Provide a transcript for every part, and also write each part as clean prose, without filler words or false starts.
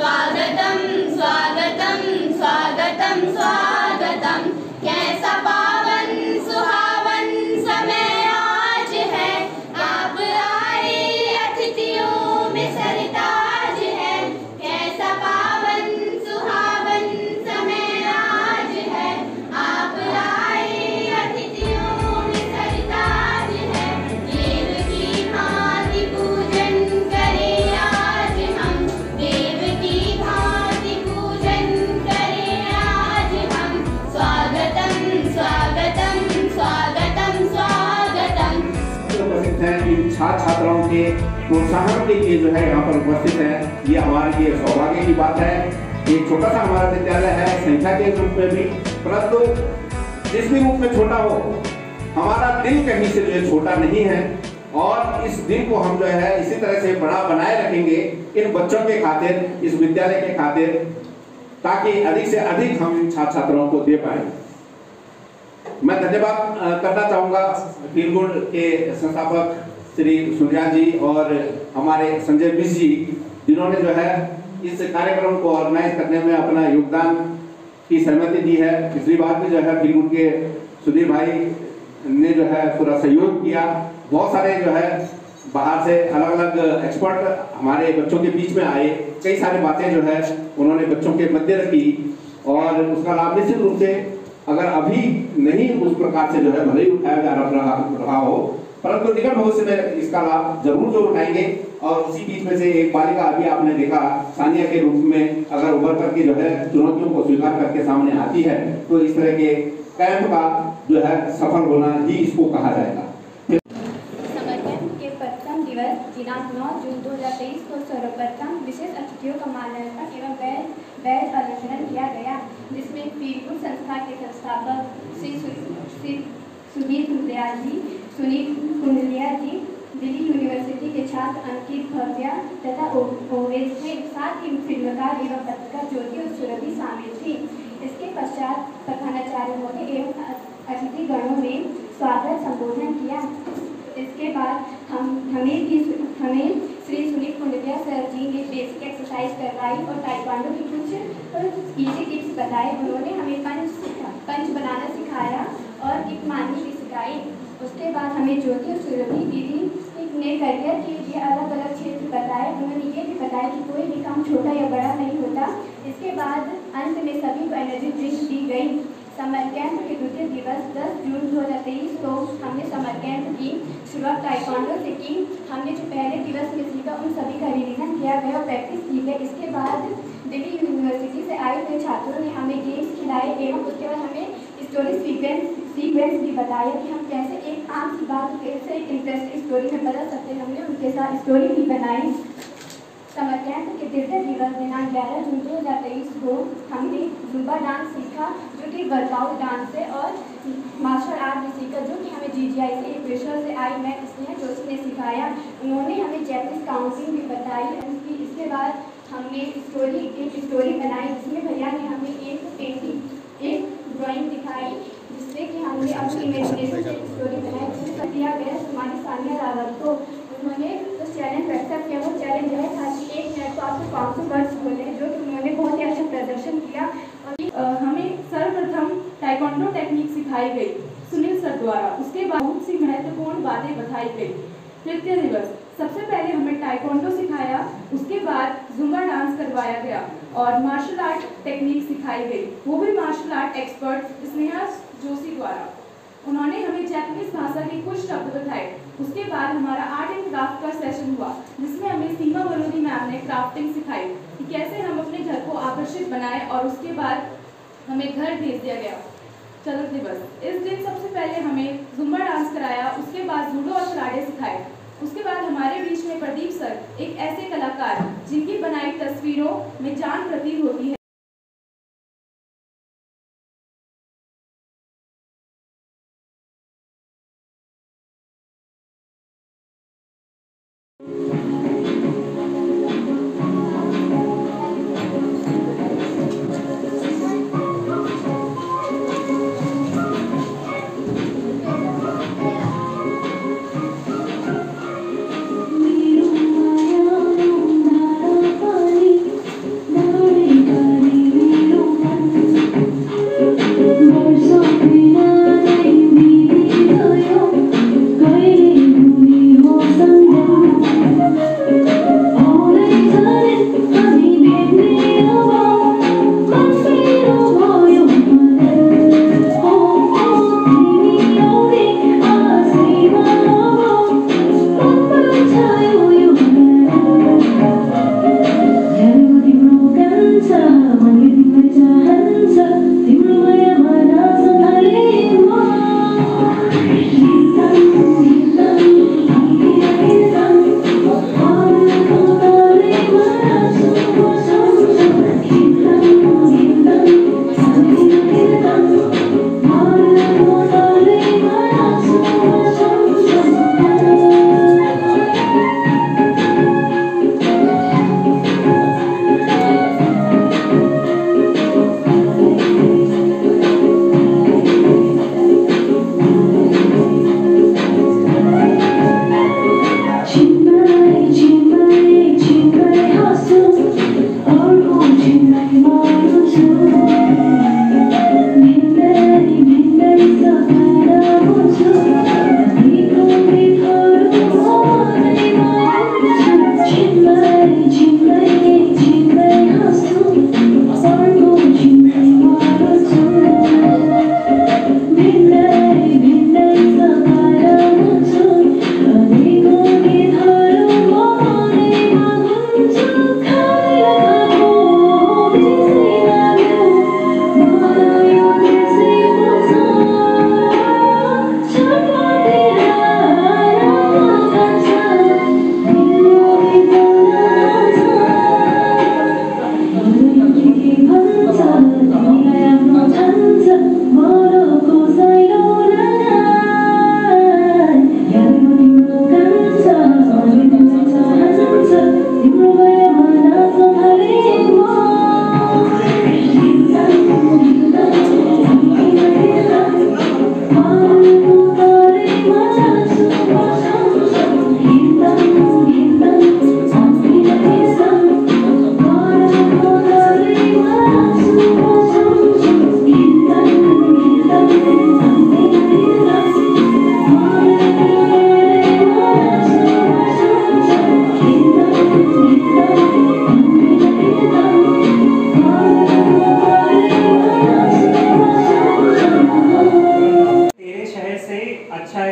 स्वागतम स्वागतम स्वागतम स्वागतम। कैसा पावन सुहावन समय आज है, आप आए अतिथियों में सरताज है। कैसा पावन सुहावन समय आज है, आप आए अतिथियों में सरताज है। देव की भांति पूजन करें आज हम, देव की भांति पूजन करें आज हम। स्वागतम स्वागतम स्वागतम स्वागतम। उपस्थित हैं इन छात्र छात्राओं के प्रोत्साहन के लिए जो है यहाँ पर उपस्थित है, ये हमारे लिए सौभाग्य की बात है। एक छोटा सा हमारा विद्यालय है संख्या के रूप में भी, परंतु जिस भी रूप में छोटा हो, हमारा दिल कहीं से जो है छोटा नहीं है। और इस दिन को हम जो है इसी तरह से बड़ा बनाए रखेंगे इन बच्चों के खातिर, इस विद्यालय के खातिर, ताकि अधिक से अधिक हम इन छात्र छात्राओं को दे पाए। मैं धन्यवाद करना चाहूँगा फील गुड के संस्थापक श्री सुनिया जी और हमारे संजय मिश्र जी, जिन्होंने जो है इस कार्यक्रम को ऑर्गेनाइज करने में अपना योगदान की सहमति दी है। पिछली बार भी जो है फील गुड के सुधीर भाई ने जो है पूरा सहयोग किया। बहुत सारे जो है बाहर से अलग अलग एक्सपर्ट हमारे बच्चों के बीच में आए, कई सारी बातें जो है उन्होंने बच्चों के मध्य रखी और उसका लाभ निश्चित रूप से अगर अभी नहीं उस प्रकार से जो है भले ही उठाया जा रहा हो, परंतु निकट भविष्य में इसका लाभ जरूर जो उठाएंगे। और उसी बीच में से एक बालिका अभी आपने देखा सानिया के रूप में अगर उभर करके जो है चुनौतियों को स्वीकार करके सामने आती है, तो इस तरह के कैंप का जो है सफल होना ही इसको कहा जाएगा। समर कैंप के प्रथम दिवस दिनांक 9 जून 2023 को सर्वप्रथम विशेष अतिथियों का माल्यार्पण एवं बैज अलंकरण किया गया, जिसमें फील गुड संस्था के संस्थापक श्री सुनील कुंडलिया जी, दिल्ली यूनिवर्सिटी के छात्र अंकित भव्या तथा ओवेश थे। साथ ही फिल्मकार एवं पत्रकार ज्योति और सुरभि शामिल थी। इसके पश्चात प्रधानाचार्य महोदय एवं अतिथि गणों ने स्वागत संबोधन किया। इसके बाद हमें श्री सुनील कुंडलिया सर जी ने बेसिक एक्सरसाइज करवाई और ताइक्वांडो की कुछ इजी टिप्स बताए। उन्होंने हमें पंच बनाना सिखाया और किकमानी भी सिखाई। उसके बाद हमें ज्योति और सुरभि दीदी ने करियर के लिए अलग अलग क्षेत्र बताए। उन्होंने ये भी बताया कि कोई भी काम छोटा या बड़ा नहीं होता। इसके बाद अंत में सभी को एनर्जी ड्रिंक दी गई। समर कैंप के द्वितीय दिवस 10 जून 2023 को हमने समर कैंप की शुरुआत ताइक्वांडो से की। हमने जो पहले दिवस में सीखा उन सभी का रिवीजन किया गया और प्रैक्टिस की गई। इसके बाद दिल्ली यूनिवर्सिटी से आए हुए छात्रों ने हमें गेम्स खिलाए एवं उसके बाद हमें स्टोरी सीक्वेंस भी बताया कि हम कैसे एक आम सी बात कैसे एक इंटरेस्टिंग स्टोरी में बदल सकते हैं। हमने उनके साथ स्टोरी भी बनाई। समर कैंप के तृतीय दिवस दिनांक 11 जून 2023 को हमने जुम्बा डांस सीखा, जो कि वर्कआउट डांस है, और मार्शल आर्ट भी सीखा, जो कि हमें GGI से एक पेशर से आई मैं स्नेहा जोशी ने सिखाया। उन्होंने हमें जैपनीज काउंटिंग भी बताई। इसके बाद हमने एक स्टोरी बनाई, जिसमें भैया ने हमें एक ड्राइंग दिखाई, जिससे कि हमने अपनी इमेजिनेशन से एक स्टोरी बनाई, जिसमें दिया गया हमारी सानिया रावत को। उन्होंने जो चैलेंज एक्सेप्ट किया, वो चैलेंज यह था कि 1 मिनट को आपको 500 वर्ड्स बोले, जो कि उन्होंने बहुत ही अच्छा प्रदर्शन किया। और हमें सर्वप्रथम ताइक्वांडो टेक्निक सिखाई गई सुनील सर द्वारा। उसके बाद बहुत सी महत्वपूर्ण बातें बताई गई। तृतीय दिवस सबसे पहले हमें ताइक्वांडो सिखाया, उसके बाद जुम्बा डांस करवाया गया और मार्शल आर्ट टेक्निक सिखाई गई, वो भी martial art expert Sneha Joshi द्वारा। उन्होंने हमें जापानीज भाषा के कुछ शब्द बताए। उसके बाद हमारा आर्ट एंड क्राफ्ट का सेशन हुआ, जिसमें हमें सीमा बलोनी मैम ने क्राफ्टिंग सिखाई कि कैसे हम अपने घर को आकर्षित बनाएं, और उसके बाद हमें घर भेज दिया गया। चतुर्थ दिवस इस दिन सबसे पहले हमें जुम्बा डांस कराया, उसके बाद जूडो और कराटे सिखाए। उसके बाद हमारे बीच में प्रदीप सर, एक ऐसे कलाकार जिनकी बनाई तस्वीरों में जान प्रतीत होती है।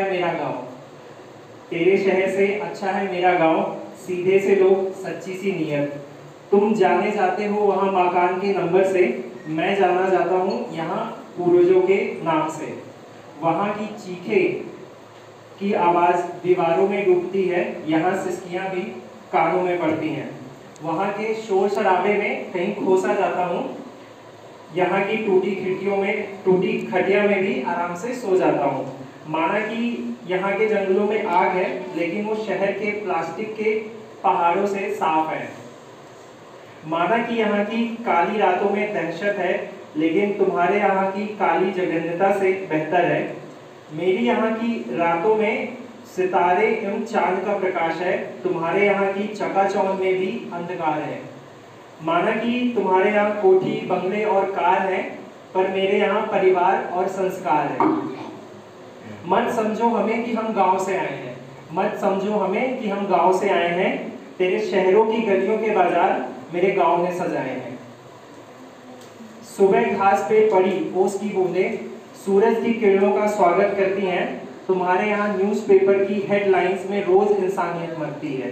है मेरा गांव, तेरे शहर से अच्छा है मेरा गांव, सीधे से लोग सच्ची सी नीयत। तुम जाने जाते हो वहां मकान के नंबर से, मैं जाना जाता हूँ यहाँ पूर्वजों के नाम से। वहां की चीखे की आवाज दीवारों में डूबती है, यहाँ सिसकियां भी कानों में पड़ती हैं। वहां के शोर शराबे में कहीं खोसा जाता हूँ, यहाँ की टूटी खिड़कियों में, टूटी खटिया में भी आराम से सो जाता हूँ। माना कि यहाँ के जंगलों में आग है, लेकिन वो शहर के प्लास्टिक के पहाड़ों से साफ है। माना कि यहाँ की काली रातों में दहशत है, लेकिन तुम्हारे यहाँ की काली जघन्यता से बेहतर है। मेरी यहाँ की रातों में सितारे एवं चांद का प्रकाश है, तुम्हारे यहाँ की चकाचौंध में भी अंधकार है। माना कि तुम्हारे यहाँ कोठी, बंगले और कार है, पर मेरे यहाँ परिवार और संस्कार है। मत समझो हमें कि हम गांव से आए हैं, मत समझो हमें कि हम गांव से आए हैं। तेरे शहरों की गलियों के बाजार मेरे गांव ने सजाए हैं। सुबह घास पे पड़ी ओस की बूंदें सूरज की किरणों का स्वागत करती हैं। तुम्हारे यहाँ न्यूज़पेपर की हेडलाइंस में रोज इंसानियत मरती है।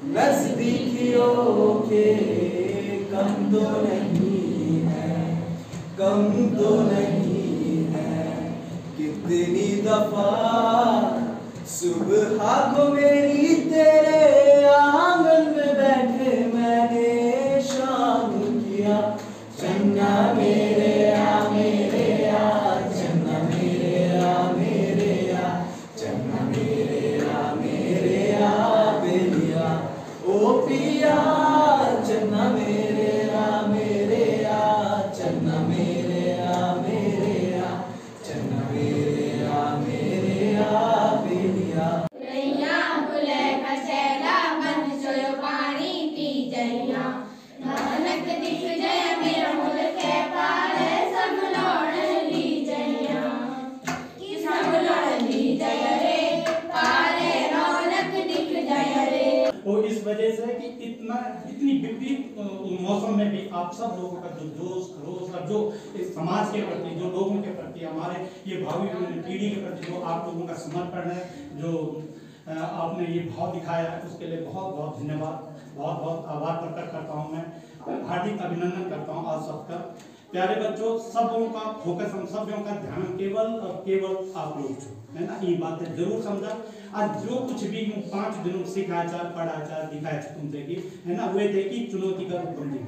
नज़दीकियों के कम तो नहीं है, कम तो नहीं है। कितनी दफा सुबह को मेरी तेरे आंगन में बैठे मैंने शाम किया। चन्ना मेरे आ, मेरे आ, चन्ना मेरे आ, मेरे आ, चन्ना मेरे आ, मेरे आ बेलिया। ओ पिया चन्ना मेरे आ, मेरे आ, चन्ना मेरे आ, मेरे आ, चन्ना मेरे आ, मेरे आ बेलिया। नैया भुले खसेला मन सोयो पानी पी जइया। नानक दिख जय मेरा मुल्क है पारे, सब लौट ली जइया। कि सब लौट ली जय रे, पारे रौनक दिख जय रे। और इस वजह से कि इतनी विपरीत मौसम में भी आप सब लोगों का जो जोश खरोश और जो इस समाज के प्रति, जो लोगों के प्रति, हमारे ये भावी पीढ़ी के प्रति जो आप लोगों का समर्पण है, जो आपने ये भाव दिखाया है, उसके लिए बहुत बहुत धन्यवाद, बहुत बहुत आभार प्रकट करता हूँ। मैं हार्दिक अभिनंदन करता हूँ आप सबका। प्यारे बच्चों, सब लोगों का फोकस, हम सब लोगों का ध्यान केवल और केवल आप लोग छो, है ना। ये बातें जरूर समझा। आज जो कुछ भी 5 दिनों सिखाया, पढ़ा, दिखाया तुमसे की, है ना, वे थे कि चुनौती का रूप बंदी।